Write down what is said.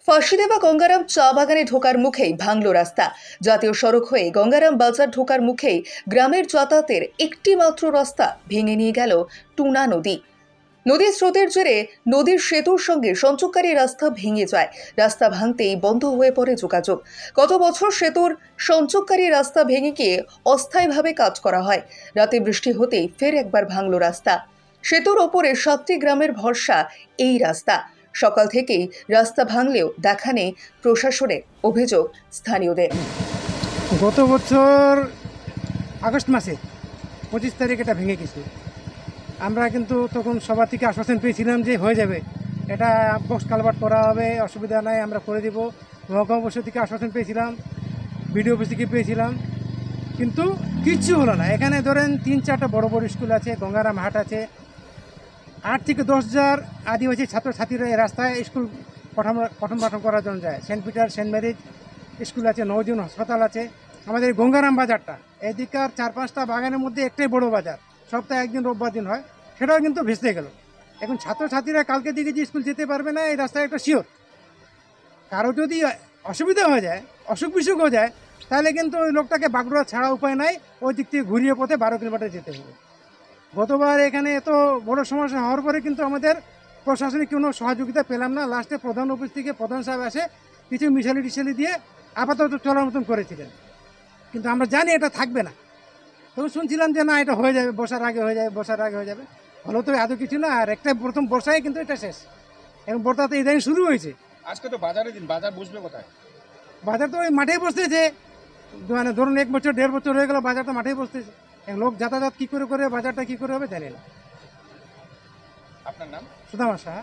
ফাঁসিদেবা গঙ্গারাম চা বাগানে ঢোকার মুখেই ভাঙল রাস্তা। জাতীয় সড়ক হয়ে গঙ্গারাম বাজার ঢোকার মুখেই গ্রামের যাতায়াতের একটি মাত্র রাস্তা ভেঙে নিয়ে গেল টুনা নদী। নদীর স্রোতের জেরে নদীর সেতুর সঙ্গে সংযোগকারী রাস্তা ভেঙে যায়। রাস্তা ভাঙতেই বন্ধ হয়ে পড়ে যোগাযোগ। গত বছর সেতুর সংযোগকারী রাস্তা ভেঙে গিয়ে অস্থায়ীভাবে কাজ করা হয়। রাতে বৃষ্টি হতেই ফের একবার ভাঙল রাস্তা। সেতুর ওপরে 7টি গ্রামের ভরসা এই রাস্তা। সকাল থেকেই রাস্তা ভাঙলেও দেখা নেই প্রশাসনের, অভিযোগ স্থানীয়দের। গত বছর আগস্ট মাসে 25 তারিখ এটা ভেঙে গেছে। আমরা কিন্তু তখন সবার থেকে আশ্বাসন পেয়েছিলাম যে হয়ে যাবে, এটা বক্স কালভার্ট করা হবে, অসুবিধা নাই, আমরা করে দেব। মহকুমা পরিষদ থেকে আশ্বাসন পেয়েছিলাম, বিডিও অফিস থেকে পেয়েছিলাম, কিন্তু কিচ্ছু হলো না। এখানে ধরেন 3-4টা বড় বড় স্কুল আছে, গঙ্গারাম হাট আছে, 8 থেকে 10,000 আদিবাসী ছাত্রছাত্রীরা এই রাস্তায় স্কুল পঠন পাঠন করার জন্য যায়। Saint Peter, saint Mary's school আছে, নওজুন হাসপাতাল আছে। আমাদের গঙ্গারাম বাজারটা এদিকার 4-5টা বাগানের মধ্যে একটাই বড় বাজার, সপ্তাহে একদিন রোববার দিন হয়, সেটাও কিন্তু ভেস্তে গেল। এখন ছাত্রছাত্রীরা কালকে দিকে যে স্কুল যেতে পারবে না, এই রাস্তায় একটা শিওর। কারো যদি অসুবিধা হয়ে যায়, অসুখ বিসুখ হয়ে যায়, তাহলে কিন্তু ওই লোকটাকে বাগড়া ছাড়া উপায় নাই, ওই দিক থেকে ঘুরিয়ে পথে 12 কিলোমিটার যেতে হবে। গতবার এখানে এত বড় সমস্যা হওয়ার পরে কিন্তু আমাদের প্রশাসনিক কোনো সহযোগিতা পেলাম না। লাস্টে প্রধান অফিস থেকে প্রধান সাহেব আসে কিছু মিশালি দিয়ে আপাতত চলার মতন করেছিলেন, কিন্তু আমরা জানি এটা থাকবে না। তবে শুনছিলাম যে না, এটা হয়ে যাবে, বর্ষার আগে হয়ে যাবে। হলো তো এত কিছু না, আর একটা প্রথম বর্ষায় কিন্তু এটা শেষ। এবং বর্ষা তো ইদানিং শুরু হয়েছে। আজকে তো বাজারের দিন, বাজার বসবে কোথায়? বাজার তো ওই মাঠেই বসতেছে, মানে ধরুন 1 বছর 1.5 বছর হয়ে গেল, বাজার তো মাঠেই বসতেছে। লোক যাতায়াত কী করে বাজারটা কী করে হবে জানি না। আপনার নাম? সুদামা সাহা।